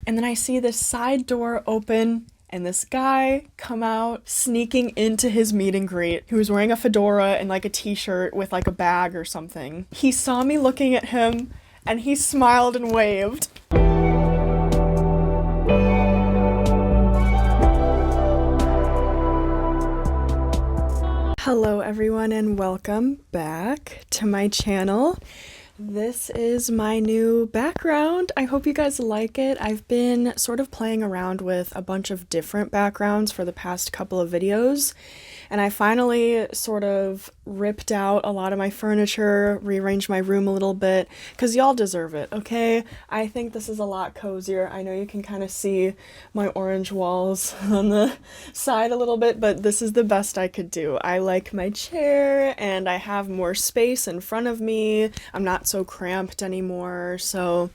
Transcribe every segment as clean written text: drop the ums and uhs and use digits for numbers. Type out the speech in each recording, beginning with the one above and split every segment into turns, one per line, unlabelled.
And then I see this side door open and this guy come out sneaking into his meet and greet. He was wearing a fedora and like a t-shirt with like a bag or something. He saw me looking at him and he smiled and waved. Hello everyone and welcome back to my channel. This is my new background. I hope you guys like it. I've been sort of playing around with a bunch of different backgrounds for the past couple of videos, and I finally sort of ripped out a lot of my furniture, rearranged my room a little bit, because y'all deserve it, okay? I think this is a lot cozier. I know you can kind of see my orange walls on the side a little bit, but this is the best I could do. I like my chair, and I have more space in front of me. I'm not so cramped anymore, so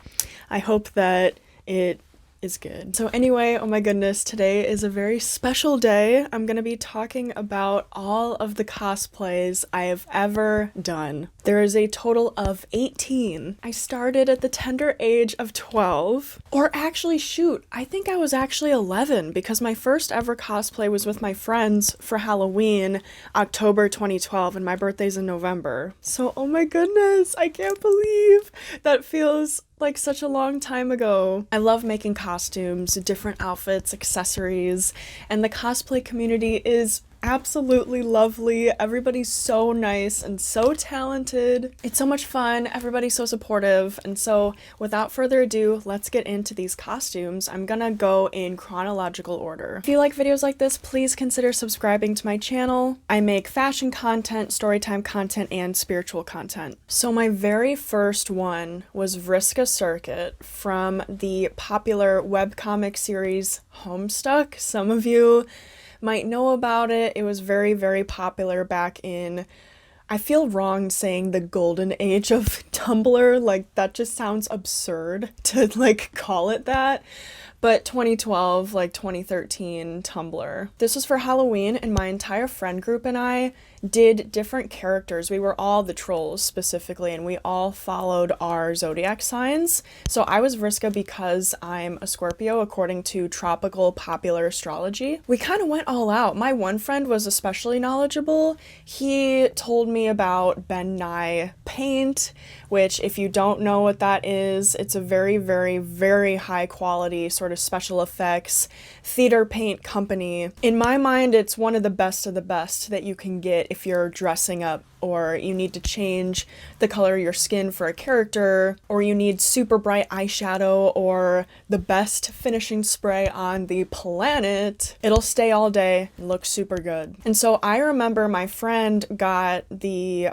I hope that it is good. So anyway, oh my goodness, today is a very special day. I'm gonna be talking about all of the cosplays I have ever done. There is a total of 18. I started at the tender age of 12, or actually shoot, I think I was actually 11 because my first ever cosplay was with my friends for Halloween, October 2012, and my birthday's in November. So oh my goodness, I can't believe that feels like such a long time ago. I love making costumes, different outfits, accessories, and the cosplay community is absolutely lovely. Everybody's so nice and so talented. It's so much fun. Everybody's so supportive. And so without further ado, let's get into these costumes. I'm gonna go in chronological order. If you like videos like this, please consider subscribing to my channel. I make fashion content, storytime content, and spiritual content. So my very first one was Vriska Serket from the popular webcomic series Homestuck. Some of you might know about it. It was very, very popular back in, I feel wrong saying the golden age of Tumblr, like that just sounds absurd to like call it that. But 2012, like 2013 Tumblr. This was for Halloween, and my entire friend group and I did different characters. We were all the trolls specifically, and we all followed our zodiac signs. So I was Vriska because I'm a Scorpio according to tropical popular astrology. We kind of went all out. My one friend was especially knowledgeable. He told me about Ben Nye paint, which if you don't know what that is, it's a very, very, very high quality sort of special effects theater paint company. In my mind, it's one of the best that you can get if you're dressing up, or you need to change the color of your skin for a character, or you need super bright eyeshadow or the best finishing spray on the planet. It'll stay all day and look super good. And so I remember my friend got the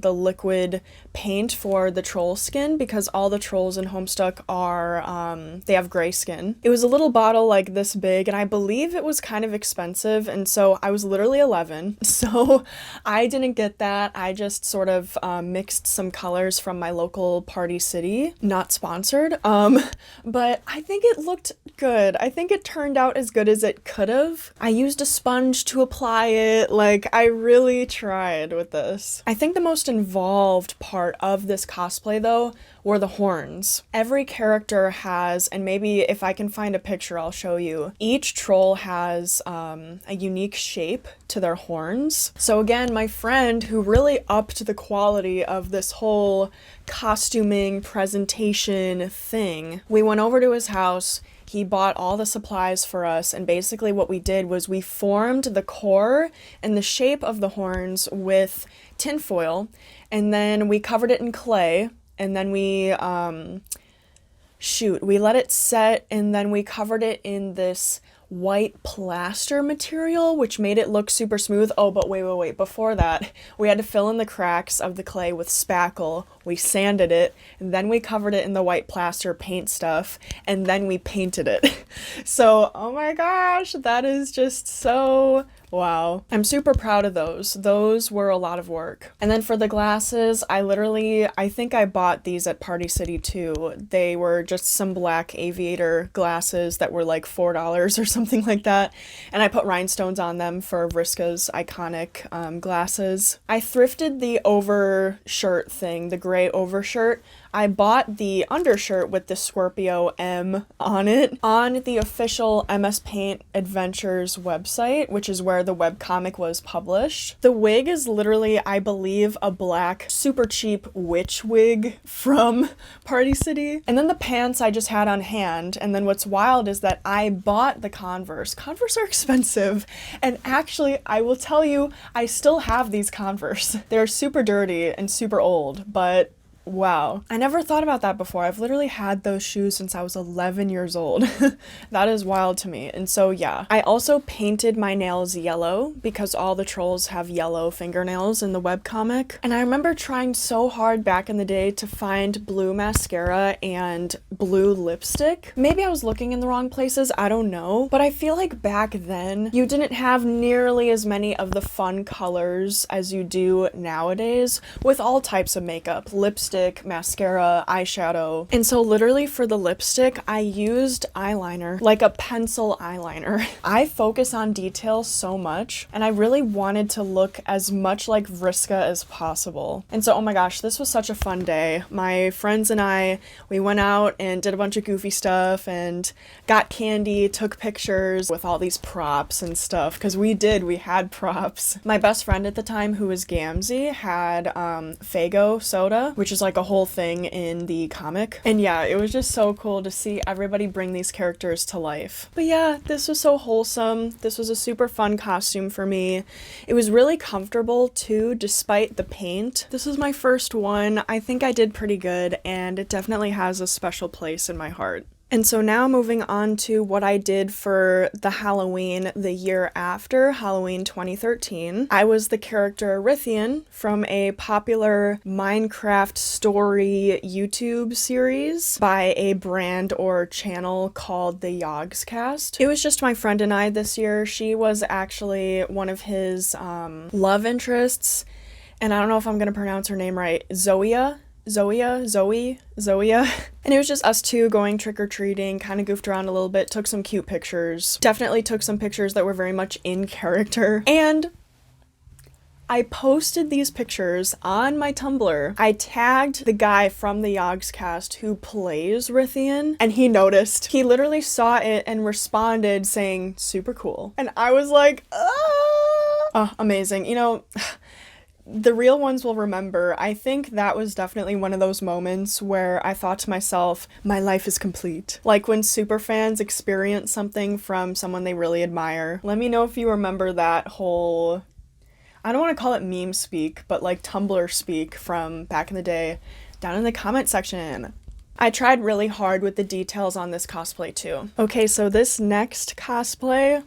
liquid paint for the troll skin because all the trolls in Homestuck are, they have gray skin. It was a little bottle like this big, and I believe it was kind of expensive, and so I was literally 11, so I didn't get that. I just sort of mixed some colors from my local Party City. Not sponsored, but I think it looked good. I think it turned out as good as it could have. I used a sponge to apply it. Like, I really tried with this. I think the most involved part of this cosplay, though, were the horns. Every character has, and maybe if I can find a picture, I'll show you. Each troll has a unique shape to their horns. So again, my friend, who really upped the quality of this whole costuming presentation thing, we went over to his house. He bought all the supplies for us, and basically what we did was we formed the core and the shape of the horns with tinfoil, and then we covered it in clay, and then we let it set, and then we covered it in this white plaster material, which made it look super smooth. Oh, but wait, before that, we had to fill in the cracks of the clay with spackle. We sanded it, and then we covered it in the white plaster paint stuff, and then we painted it. So, oh my gosh, that is just so wow. I'm super proud of those. Those were a lot of work. And then for the glasses, I think I bought these at Party City too. They were just some black aviator glasses that were like $4 or something like that. And I put rhinestones on them for Vriska's iconic glasses. I thrifted the overshirt thing, the gray overshirt. I bought the undershirt with the Scorpio M on it on the official MS Paint Adventures website, which is where the webcomic was published. The wig is literally, I believe, a black, super cheap witch wig from Party City. And then the pants I just had on hand. And then what's wild is that I bought the Converse. Converse are expensive. And actually, I will tell you, I still have these Converse. They're super dirty and super old, but wow. I never thought about that before. I've literally had those shoes since I was 11 years old. That is wild to me. And so yeah, I also painted my nails yellow because all the trolls have yellow fingernails in the webcomic. And I remember trying so hard back in the day to find blue mascara and blue lipstick. Maybe I was looking in the wrong places, I don't know. But I feel like back then, you didn't have nearly as many of the fun colors as you do nowadays with all types of makeup, lipstick, mascara, eyeshadow. And so literally for the lipstick, I used eyeliner, like a pencil eyeliner. I focus on detail so much, and I really wanted to look as much like Vriska as possible. And so, oh my gosh, this was such a fun day. My friends and I, we went out and did a bunch of goofy stuff and got candy, took pictures with all these props and stuff, because we had props. My best friend at the time, who was Gamzee, had Fago soda, which is like a whole thing in the comic. And yeah, it was just so cool to see everybody bring these characters to life. But yeah, this was so wholesome. This was a super fun costume for me. It was really comfortable too, despite the paint. This is my first one. I think I did pretty good, and it definitely has a special place in my heart. And so now moving on to what I did for the Halloween the year after, Halloween 2013. I was the character Rythian from a popular Minecraft story YouTube series by a brand or channel called the Yogscast. It was just my friend and I this year. She was actually one of his love interests, and I don't know if I'm gonna pronounce her name right, Zoe. And it was just us two going trick-or-treating, kind of goofed around a little bit, took some cute pictures. Definitely took some pictures that were very much in character. And I posted these pictures on my Tumblr. I tagged the guy from the Yogscast who plays Rythian, and he noticed. He literally saw it and responded saying, super cool. And I was like, oh, amazing. You know, the real ones will remember. I think that was definitely one of those moments where I thought to myself, my life is complete. Like when superfans experience something from someone they really admire. Let me know if you remember that whole, I don't want to call it meme speak, but like Tumblr speak from back in the day, down in the comment section. I tried really hard with the details on this cosplay too. Okay, so this next cosplay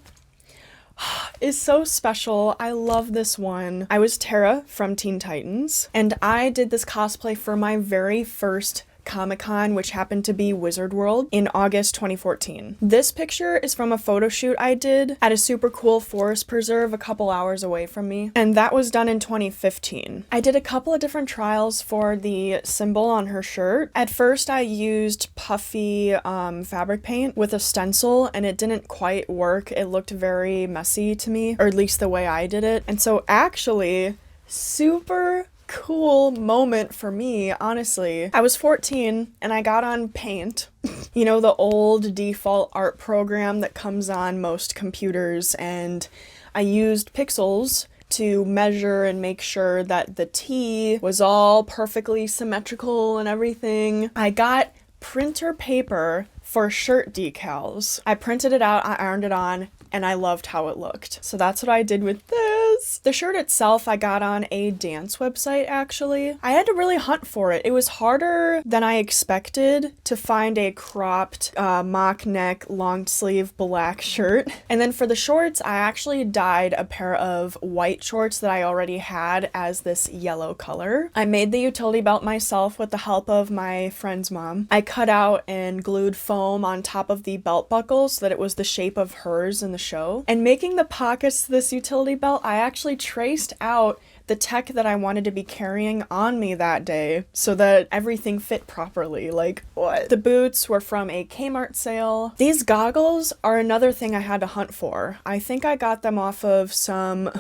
is so special. I love this one. I was Terra from Teen Titans, and I did this cosplay for my very first Comic-Con, which happened to be Wizard World in August 2014. This picture is from a photo shoot I did at a super cool forest preserve a couple hours away from me, and that was done in 2015. I did a couple of different trials for the symbol on her shirt. At first I used puffy fabric paint with a stencil, and it didn't quite work. It looked very messy to me, or at least the way I did it. And so actually, super cool moment for me, honestly. I was 14 and I got on Paint, you know, the old default art program that comes on most computers, and I used pixels to measure and make sure that the T was all perfectly symmetrical and everything. I got printer paper for shirt decals. I printed it out, I ironed it on, and I loved how it looked. So that's what I did with this. The shirt itself I got on a dance website, actually. I had to really hunt for it. It was harder than I expected to find a cropped mock neck, long sleeve black shirt. And then for the shorts, I actually dyed a pair of white shorts that I already had as this yellow color. I made the utility belt myself with the help of my friend's mom. I cut out and glued foam on top of the belt buckle so that it was the shape of hers in the show. And making the pockets to this utility belt, I actually traced out the tech that I wanted to be carrying on me that day so that everything fit properly. Like, what? The boots were from a Kmart sale. These goggles are another thing I had to hunt for. I think I got them off of some,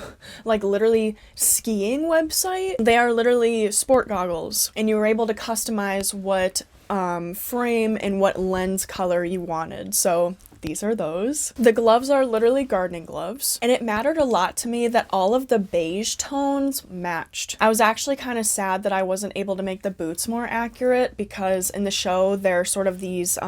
like, literally skiing website. They are literally sport goggles, and you were able to customize what frame and what lens color you wanted. So these are those. The gloves are literally gardening gloves, and it mattered a lot to me that all of the beige tones matched. I was actually kind of sad that I wasn't able to make the boots more accurate, because in the show they're sort of these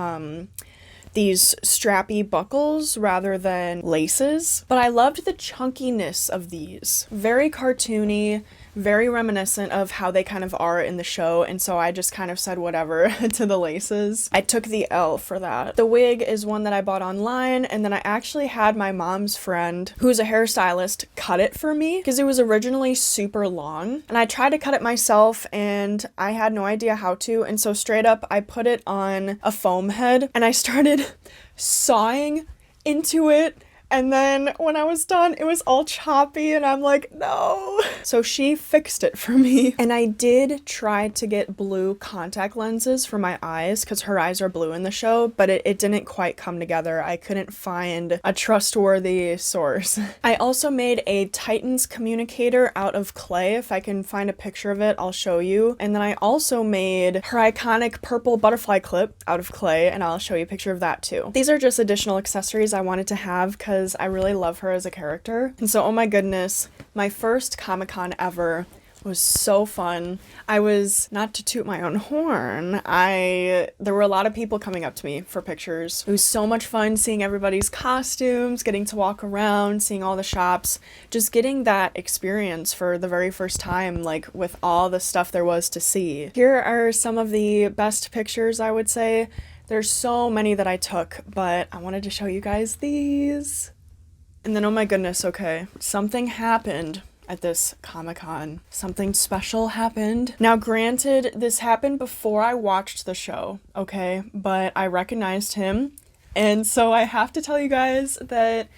strappy buckles rather than laces. But I loved the chunkiness of these. Very cartoony, very reminiscent of how they kind of are in the show, and so I just kind of said whatever to the laces. I took the L for that. The wig is one that I bought online, and then I actually had my mom's friend, who's a hairstylist, cut it for me because it was originally super long, and I tried to cut it myself and I had no idea how to, and so straight up I put it on a foam head and I started sawing into it. And then when I was done, it was all choppy, and I'm like, no. So she fixed it for me. And I did try to get blue contact lenses for my eyes, because her eyes are blue in the show, but it didn't quite come together. I couldn't find a trustworthy source. I also made a Titans communicator out of clay. If I can find a picture of it, I'll show you. And then I also made her iconic purple butterfly clip out of clay, and I'll show you a picture of that too. These are just additional accessories I wanted to have because I really love her as a character. And so, oh my goodness, my first Comic-Con ever was so fun. I was, not to toot my own horn, there were a lot of people coming up to me for pictures. It was so much fun seeing everybody's costumes, getting to walk around, seeing all the shops, just getting that experience for the very first time, like with all the stuff there was to see. Here are some of the best pictures, I would say. There's so many that I took, but I wanted to show you guys these. And then, oh my goodness, okay, something happened at this Comic-Con. Something special happened. Now, granted, this happened before I watched the show, okay, but I recognized him. And so I have to tell you guys that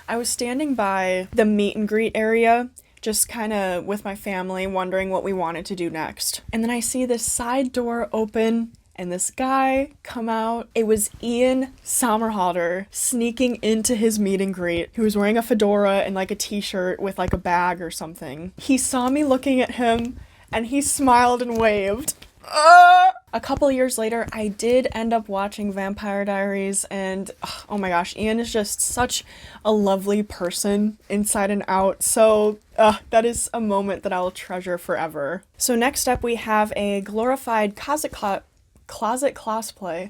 I was standing by the meet and greet area, just kind of with my family, wondering what we wanted to do next. And then I see this side door open, and this guy come out. It was Ian Somerhalder sneaking into his meet and greet. He was wearing a fedora and like a t-shirt with like a bag or something. He saw me looking at him and he smiled and waved. A couple years later, I did end up watching Vampire Diaries, and oh my gosh, Ian is just such a lovely person inside and out. So that is a moment that I'll treasure forever. So next up we have a glorified closet cosplay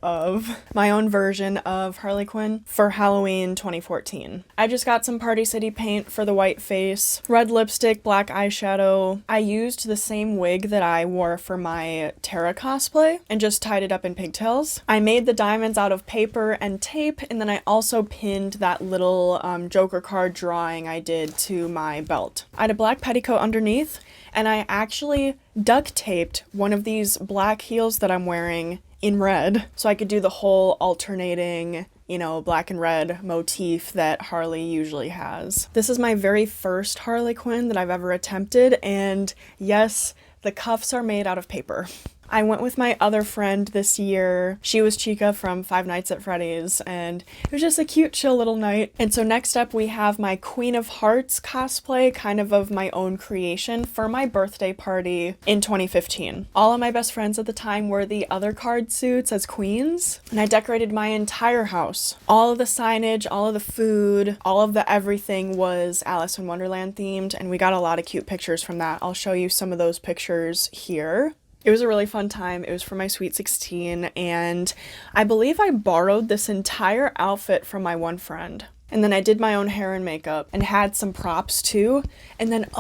of my own version of Harley Quinn for Halloween 2014. I just got some Party City paint for the white face, red lipstick, black eyeshadow. I used the same wig that I wore for my Terra cosplay and just tied it up in pigtails. I made the diamonds out of paper and tape, and then I also pinned that little Joker card drawing I did to my belt. I had a black petticoat underneath, and I actually duct taped one of these black heels that I'm wearing in red, so I could do the whole alternating, you know, black and red motif that Harley usually has. This is my very first Harley Quinn that I've ever attempted, and yes, the cuffs are made out of paper. I went with my other friend this year. She was Chica from Five Nights at Freddy's, and it was just a cute, chill little night. And so next up we have my Queen of Hearts cosplay, kind of my own creation, for my birthday party in 2015. All of my best friends at the time wore the other card suits as queens, and I decorated my entire house. All of the signage, all of the food, all of the everything was Alice in Wonderland themed, and we got a lot of cute pictures from that. I'll show you some of those pictures here. It was a really fun time. It was for my Sweet 16, and I believe I borrowed this entire outfit from my one friend. And then I did my own hair and makeup and had some props too. And then,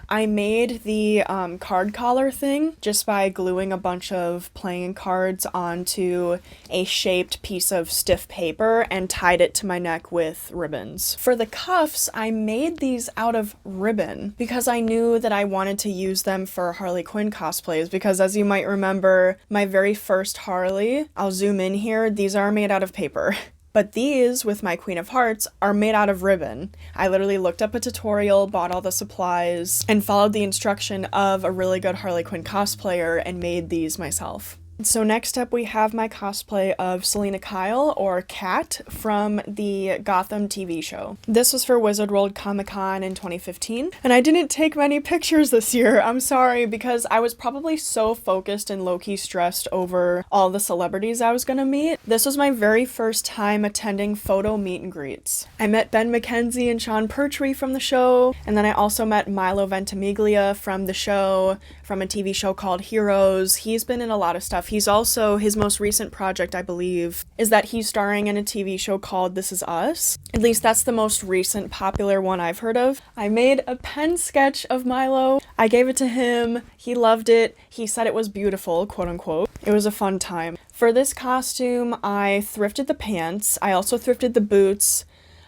I made the card collar thing just by gluing a bunch of playing cards onto a shaped piece of stiff paper and tied it to my neck with ribbons. For the cuffs, I made these out of ribbon because I knew that I wanted to use them for Harley Quinn cosplays, because as you might remember, my very first Harley, I'll zoom in here, these are made out of paper. But these, with my Queen of Hearts, are made out of ribbon. I literally looked up a tutorial, bought all the supplies, and followed the instruction of a really good Harley Quinn cosplayer and made these myself. So next up we have my cosplay of Selina Kyle, or Kat, from the Gotham TV show. This was for Wizard World Comic-Con in 2015, and I didn't take many pictures this year. I'm sorry, because I was probably so focused and low-key stressed over all the celebrities I was gonna meet. This was my very first time attending photo meet and greets. I met Ben McKenzie and Sean Pertwee from the show, and then I also met Milo Ventimiglia from the show, from a TV show called Heroes. He's been in a lot of stuff. He's also, his most recent project, I believe, is that he's starring in a TV show called This Is Us. At least that's the most recent popular one I've heard of. I made a pen sketch of Milo. I gave it to him. He loved it. He said it was beautiful, quote unquote. It was a fun time. For this costume, I thrifted the pants. I also thrifted the boots.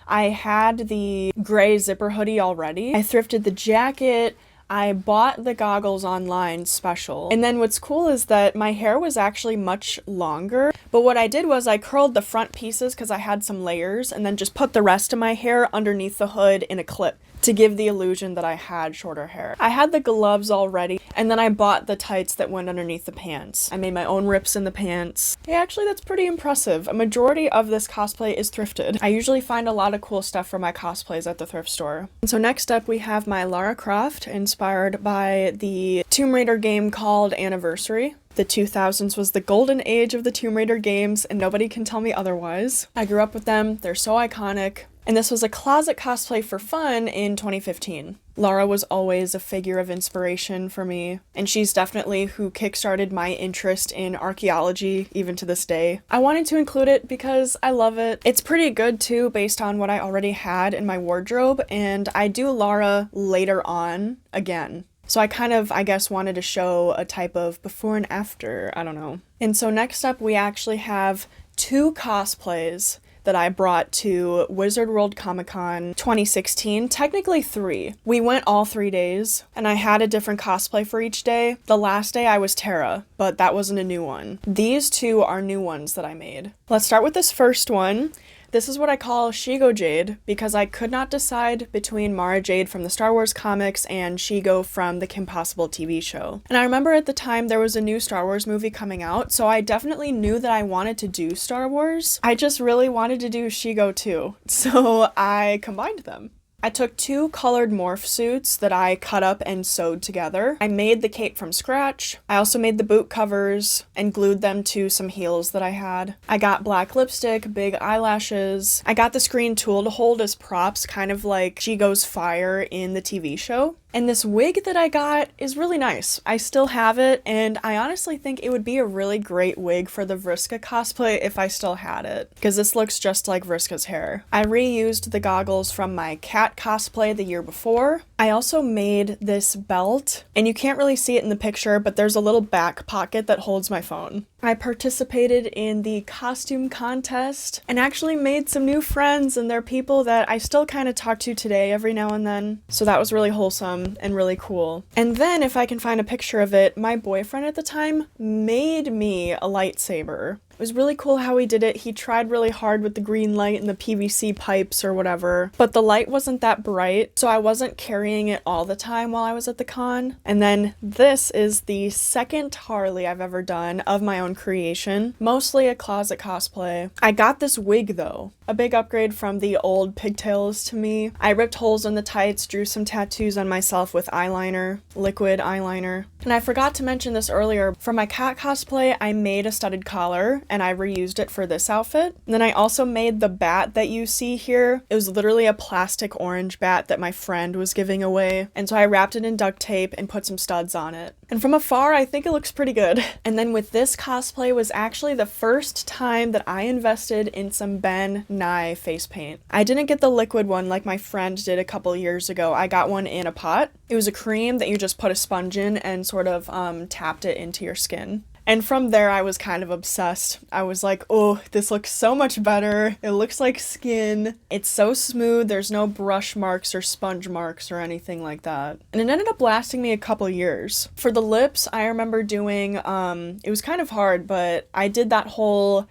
I had the gray zipper hoodie already. I thrifted the jacket. I bought the goggles online special. And then what's cool is that my hair was actually much longer, but what I did was I curled the front pieces because I had some layers and then just put the rest of my hair underneath the hood in a clip to give the illusion that I had shorter hair. I had the gloves already, and then I bought the tights that went underneath the pants. I made my own rips in the pants. Hey, actually, that's pretty impressive. A majority of this cosplay is thrifted. I usually find a lot of cool stuff for my cosplays at the thrift store. And so next up, we have my Lara Croft, inspired by the Tomb Raider game called Anniversary. The 2000s was the golden age of the Tomb Raider games, and nobody can tell me otherwise. I grew up with them. They're so iconic. And this was a closet cosplay for fun in 2015. Lara was always a figure of inspiration for me, and she's definitely who kickstarted my interest in archaeology, even to this day. I wanted to include it because I love it. It's pretty good too, based on what I already had in my wardrobe, and I do Lara later on again. So I kind of, I guess, wanted to show a type of before and after, I don't know. And so next up, we actually have 2 cosplays that I brought to Wizard World Comic-Con 2016, technically 3. We went all 3 days, and I had a different cosplay for each day. The last day I was Terra, but that wasn't a new one. These 2 are new ones that I made. Let's start with this first one. This is what I call Shego Jade, because I could not decide between Mara Jade from the Star Wars comics and Shego from the Kim Possible TV show. And I remember at the time there was a new Star Wars movie coming out, so I definitely knew that I wanted to do Star Wars. I just really wanted to do Shego too, so I combined them. I took 2 colored morph suits that I cut up and sewed together. I made the cape from scratch. I also made the boot covers and glued them to some heels that I had. I got black lipstick, big eyelashes. I got the screen tool to hold as props, kind of like Shego's fire in the TV show. And this wig that I got is really nice. I still have it, and I honestly think it would be a really great wig for the Vriska cosplay if I still had it, because this looks just like Vriska's hair. I reused the goggles from my cat cosplay the year before. I also made this belt, and you can't really see it in the picture, but there's a little back pocket that holds my phone. I participated in the costume contest and actually made some new friends, and they're people that I still kind of talk to today every now and then. So that was really wholesome and really cool. And then, if I can find a picture of it, my boyfriend at the time made me a lightsaber. It was really cool how he did it. He tried really hard with the green light and the PVC pipes or whatever, but the light wasn't that bright, so I wasn't carrying it all the time while I was at the con. And then this is the second Harley I've ever done of my own creation, mostly a closet cosplay. I got this wig though, a big upgrade from the old pigtails to me. I ripped holes in the tights, drew some tattoos on myself with eyeliner, liquid eyeliner. And I forgot to mention this earlier, for my cat cosplay, I made a studded collar and I reused it for this outfit. And then I also made the bat that you see here. It was literally a plastic orange bat that my friend was giving away. And so I wrapped it in duct tape and put some studs on it. And from afar, I think it looks pretty good. And then with this cosplay was actually the first time that I invested in some Ben Nye face paint. I didn't get the liquid one like my friend did a couple years ago. I got one in a pot. It was a cream that you just put a sponge in and sort of tapped it into your skin. And from there, I was kind of obsessed. I was like, oh, this looks so much better. It looks like skin. It's so smooth. There's no brush marks or sponge marks or anything like that. And it ended up lasting me a couple years. For the lips, I remember doing, it was kind of hard, but I did that whole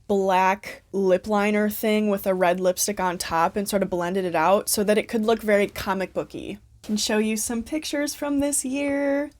black lip liner thing with a red lipstick on top and sort of blended it out so that it could look very comic booky. Can show you some pictures from this year.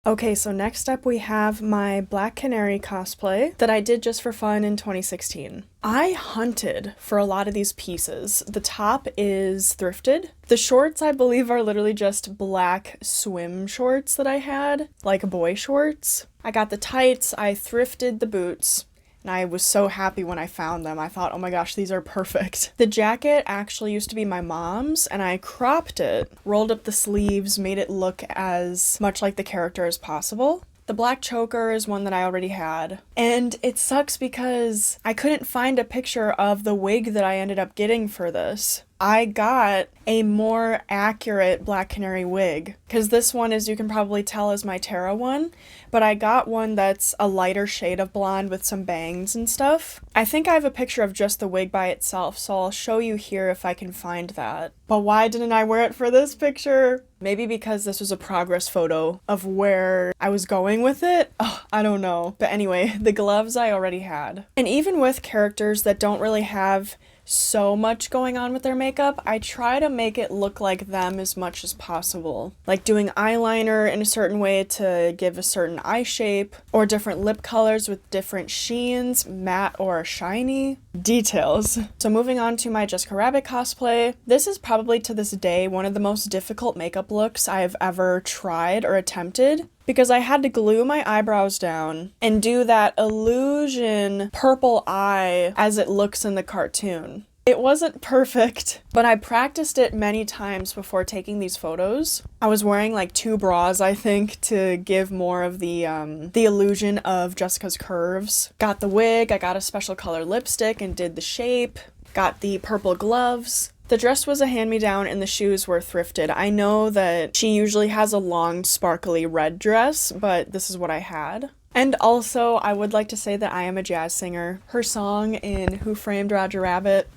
Okay, so next up we have my Black Canary cosplay that I did just for fun in 2016. I hunted for a lot of these pieces. The top is thrifted. The shorts, I believe, are literally just black swim shorts that I had, like boy shorts. I got the tights, I thrifted the boots, and I was so happy when I found them. I thought, oh my gosh, these are perfect. The jacket actually used to be my mom's, and I cropped it, rolled up the sleeves, made it look as much like the character as possible. The black choker is one that I already had. And it sucks because I couldn't find a picture of the wig that I ended up getting for this. I got a more accurate Black Canary wig, because this one, as you can probably tell, is my Terra one, but I got one that's a lighter shade of blonde with some bangs and stuff. I think I have a picture of just the wig by itself, so I'll show you here if I can find that. But why didn't I wear it for this picture? Maybe because this was a progress photo of where I was going with it? Oh, I don't know. But anyway, the gloves I already had. And even with characters that don't really have so much going on with their makeup, I try to make it look like them as much as possible. Like doing eyeliner in a certain way to give a certain eye shape, or different lip colors with different sheens, matte or shiny. Details. So moving on to my Jessicarabbit cosplay, this is probably to this day one of the most difficult makeup looks I've ever tried or attempted, because I had to glue my eyebrows down and do that illusion purple eye as it looks in the cartoon. It wasn't perfect, but I practiced it many times before taking these photos. I was wearing like 2 bras, I think, to give more of the illusion of Jessica's curves. Got the wig, I got a special color lipstick and did the shape, got the purple gloves. The dress was a hand-me-down and the shoes were thrifted. I know that she usually has a long, sparkly red dress, but this is what I had. And also, I would like to say that I am a jazz singer. Her song in Who Framed Roger Rabbit,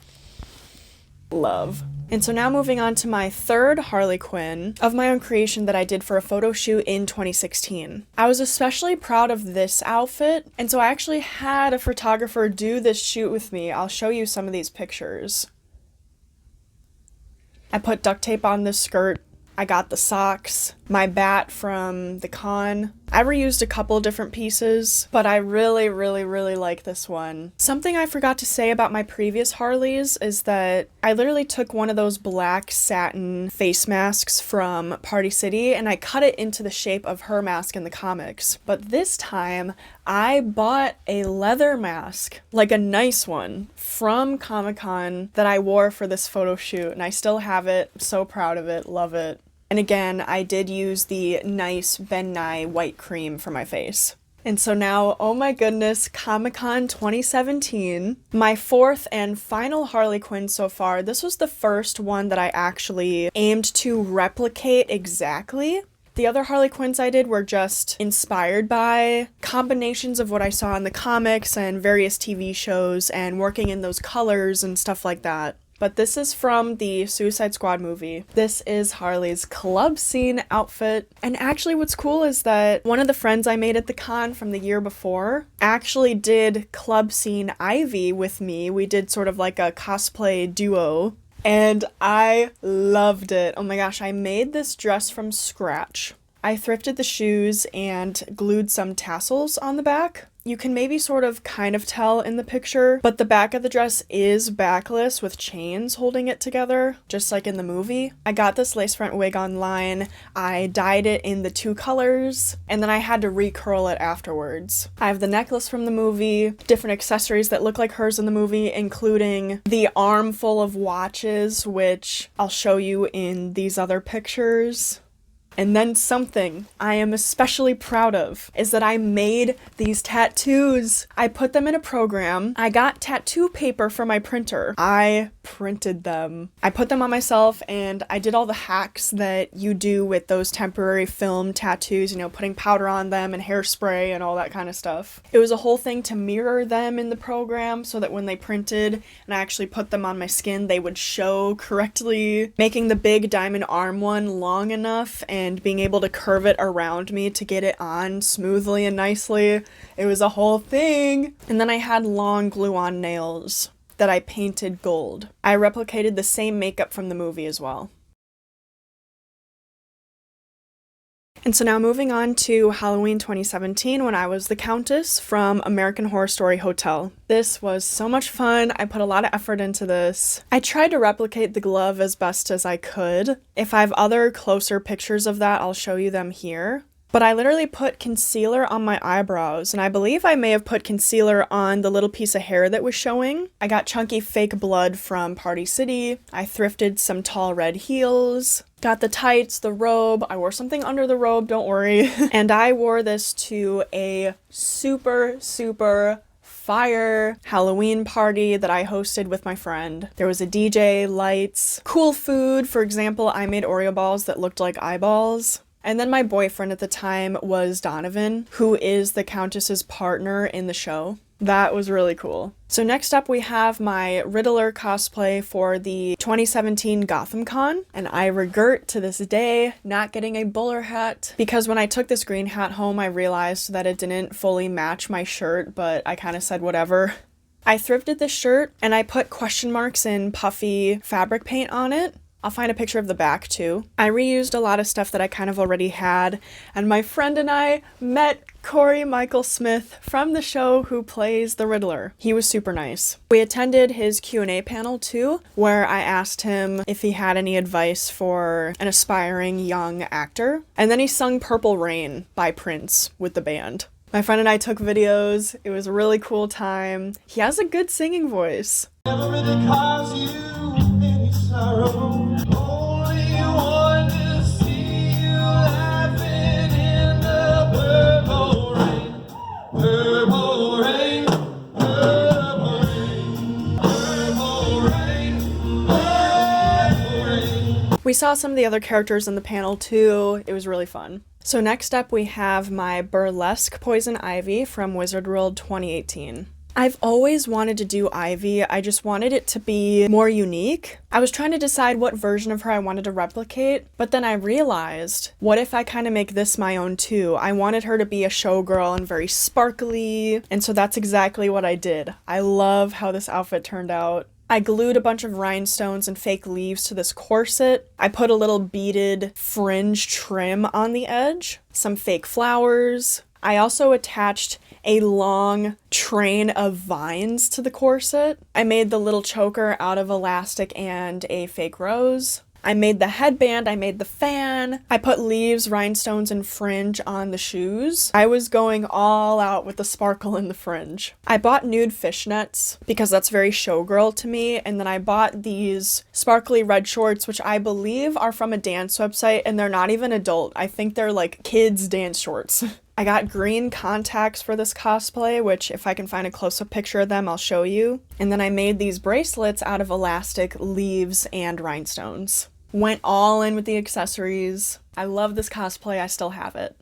love. And so now moving on to my third Harley Quinn of my own creation that I did for a photo shoot in 2016. I was especially proud of this outfit, and so I actually had a photographer do this shoot with me. I'll show you some of these pictures. I put duct tape on this skirt. I got the socks, my bat from the con. I reused a couple different pieces, but I really like this one. Something I forgot to say about my previous Harleys is that I literally took one of those black satin face masks from Party City and I cut it into the shape of her mask in the comics. But this time, I bought a leather mask, like a nice one, from Comic-Con that I wore for this photo shoot, and I still have it. I'm so proud of it, love it. And again, I did use the nice Ben Nye white cream for my face. And so now, oh my goodness, Comic-Con 2017, my 4th and final Harley Quinn so far. This was the first one that I actually aimed to replicate exactly. The other Harley Quinns I did were just inspired by combinations of what I saw in the comics and various TV shows and working in those colors and stuff like that. But this is from the Suicide Squad movie. This is Harley's club scene outfit. And actually what's cool is that one of the friends I made at the con from the year before actually did club scene Ivy with me. We did sort of like a cosplay duo. And I loved it. Oh my gosh, I made this dress from scratch. I thrifted the shoes and glued some tassels on the back. You can maybe sort of kind of tell in the picture, but the back of the dress is backless with chains holding it together, just like in the movie. I got this lace front wig online, I dyed it in the 2 colors, and then I had to recurl it afterwards. I have the necklace from the movie, different accessories that look like hers in the movie, including the armful of watches, which I'll show you in these other pictures. And then something I am especially proud of is that I made these tattoos. I put them in a program. I got tattoo paper for my printer. I printed them. I put them on myself and I did all the hacks that you do with those temporary film tattoos, you know, putting powder on them and hairspray and all that kind of stuff. It was a whole thing to mirror them in the program so that when they printed and I actually put them on my skin, they would show correctly, making the big diamond arm one long enough and being able to curve it around me to get it on smoothly and nicely. It was a whole thing. And then I had long glue-on nails that I painted gold. I replicated the same makeup from the movie as well. And so now moving on to Halloween 2017 when I was the Countess from American Horror Story Hotel. This was so much fun. I put a lot of effort into this. I tried to replicate the glove as best as I could. If I have other closer pictures of that, I'll show you them here. But I literally put concealer on my eyebrows, and I believe I may have put concealer on the little piece of hair that was showing. I got chunky fake blood from Party City. I thrifted some tall red heels. Got the tights, the robe. I wore something under the robe, don't worry. And I wore this to a super fire Halloween party that I hosted with my friend. There was a DJ, lights, cool food. For example, I made Oreo balls that looked like eyeballs. And then my boyfriend at the time was Donovan, who is the Countess's partner in the show. That was really cool. So next up we have my Riddler cosplay for the 2017 GothamCon, and I regret to this day not getting a bowler hat because when I took this green hat home I realized that it didn't fully match my shirt, but I kind of said whatever. I thrifted this shirt and I put question marks in puffy fabric paint on it. I'll find a picture of the back too. I reused a lot of stuff that I kind of already had, and my friend and I met Cory Michael Smith from the show who plays the Riddler. He was super nice. We attended his Q&A panel too, where I asked him if he had any advice for an aspiring young actor, and then he sung Purple Rain by Prince with the band. My friend and I took videos. It was a really cool time. He has a good singing voice. Never really cause you any sorrow. Only want to see you laughing in the purple rain. Purple rain, purple rain, purple rain, purple rain. We saw some of the other characters in the panel too. It was really fun. So next up we have my Burlesque Poison Ivy from Wizard World 2018. I've always wanted to do Ivy, I just wanted it to be more unique. I was trying to decide what version of her I wanted to replicate, but then I realized, what if I kind of make this my own too? I wanted her to be a showgirl and very sparkly, and so that's exactly what I did. I love how this outfit turned out. I glued a bunch of rhinestones and fake leaves to this corset. I put a little beaded fringe trim on the edge, some fake flowers. I also attached a long train of vines to the corset. I made the little choker out of elastic and a fake rose. I made the headband, I made the fan, I put leaves, rhinestones, and fringe on the shoes. I was going all out with the sparkle in the fringe. I bought nude fishnets because that's very showgirl to me, and then I bought these sparkly red shorts, which I believe are from a dance website, and they're not even adult. I think they're like kids' dance shorts. I got green contacts for this cosplay, which if I can find a close-up picture of them, I'll show you. And then I made these bracelets out of elastic, leaves, and rhinestones. Went all in with the accessories. I love this cosplay, I still have it.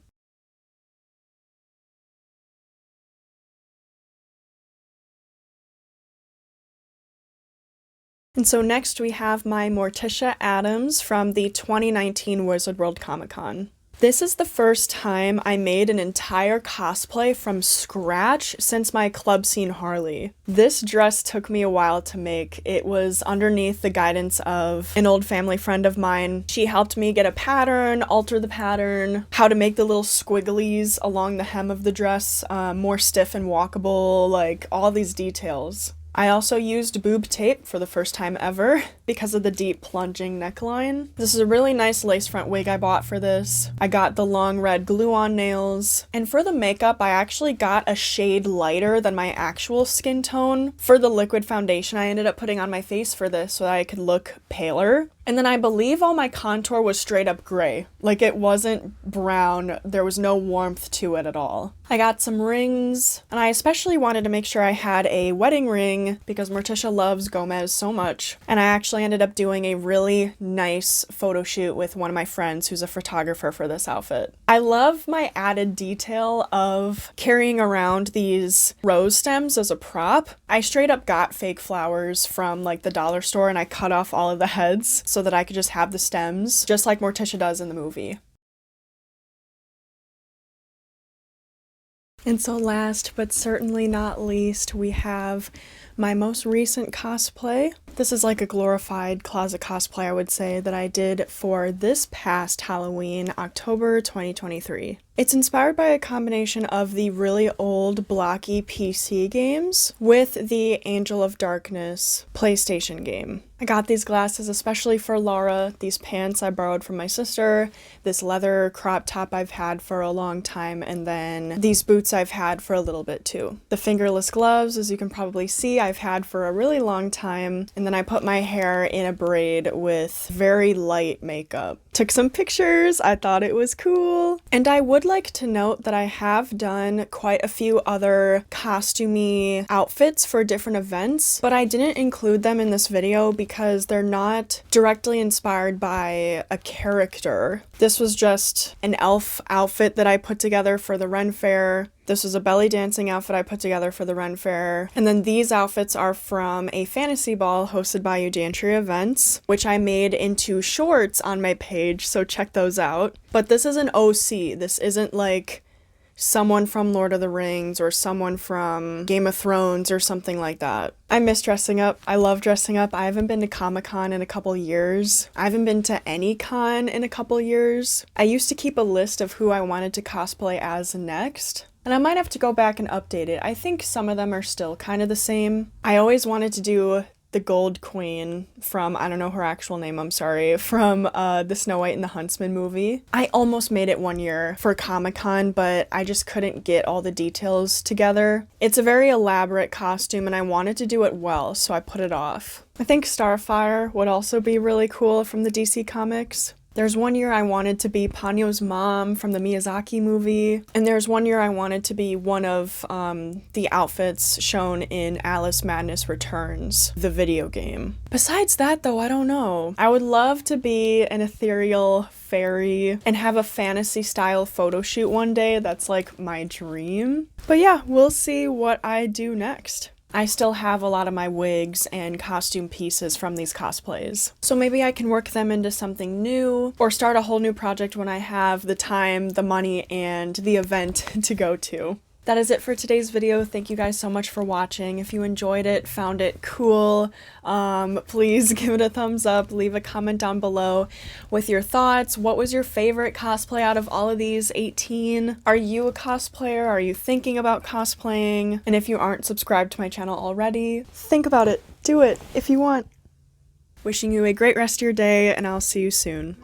And so next we have my Morticia Addams from the 2019 Wizard World Comic-Con. This is the first time I made an entire cosplay from scratch since my club scene Harley. This dress took me a while to make. It was underneath the guidance of an old family friend of mine. She helped me get a pattern, alter the pattern, how to make the little squigglies along the hem of the dress more stiff and walkable, like all these details. I also used boob tape for the first time ever because of the deep plunging neckline. This is a really nice lace front wig I bought for this. I got the long red glue-on nails. And for the makeup, I actually got a shade lighter than my actual skin tone. For the liquid foundation I ended up putting on my face for this so that I could look paler. And then I believe all my contour was straight up gray. Like, it wasn't brown. There was no warmth to it at all. I got some rings, and I especially wanted to make sure I had a wedding ring because Morticia loves Gomez so much. And I actually ended up doing a really nice photo shoot with one of my friends who's a photographer for this outfit. I love my added detail of carrying around these rose stems as a prop. I straight up got fake flowers from like the dollar store and I cut off all of the heads so that I could just have the stems, just like Morticia does in the movie. And so last but certainly not least, we have my most recent cosplay. This is like a glorified closet cosplay, I would say, that I did for this past Halloween, October 2023. It's inspired by a combination of the really old blocky PC games with the Angel of Darkness PlayStation game. I got these glasses especially for Lara, these pants I borrowed from my sister, this leather crop top I've had for a long time, and then these boots I've had for a little bit too. The fingerless gloves, as you can probably see, I've had for a really long time, and then I put my hair in a braid with very light makeup. Took some pictures, I thought it was cool. And I would like to note that I have done quite a few other costumey outfits for different events, but I didn't include them in this video because they're not directly inspired by a character. This was just an elf outfit that I put together for the Ren Faire. This was a belly dancing outfit I put together for the Ren Faire. And then these outfits are from a fantasy ball hosted by Udantry Events, which I made into shorts on my page, so check those out. But this is an OC. This isn't like someone from Lord of the Rings or someone from Game of Thrones or something like that. I miss dressing up. I love dressing up. I haven't been to Comic-Con in a couple years. I haven't been to any con in a couple years. I used to keep a list of who I wanted to cosplay as next, and I might have to go back and update it. I think some of them are still kind of the same. I always wanted to do the Gold Queen from, I don't know her actual name, I'm sorry, from the Snow White and the Huntsman movie. I almost made it one year for Comic-Con, but I just couldn't get all the details together. It's a very elaborate costume and I wanted to do it well, so I put it off. I think Starfire would also be really cool from the DC Comics. There's one year I wanted to be Ponyo's mom from the Miyazaki movie, and there's one year I wanted to be one of the outfits shown in Alice Madness Returns, the video game. Besides that though, I don't know. I would love to be an ethereal fairy and have a fantasy style photo shoot one day. That's like my dream. But yeah, we'll see what I do next. I still have a lot of my wigs and costume pieces from these cosplays, so maybe I can work them into something new or start a whole new project when I have the time, the money, and the event to go to. That is it for today's video. Thank you guys so much for watching. If you enjoyed it, found it cool, please give it a thumbs up, leave a comment down below with your thoughts. What was your favorite cosplay out of all of these 18? Are you a cosplayer? Are you thinking about cosplaying? And if you aren't subscribed to my channel already, think about it. Do it if you want. Wishing you a great rest of your day, and I'll see you soon.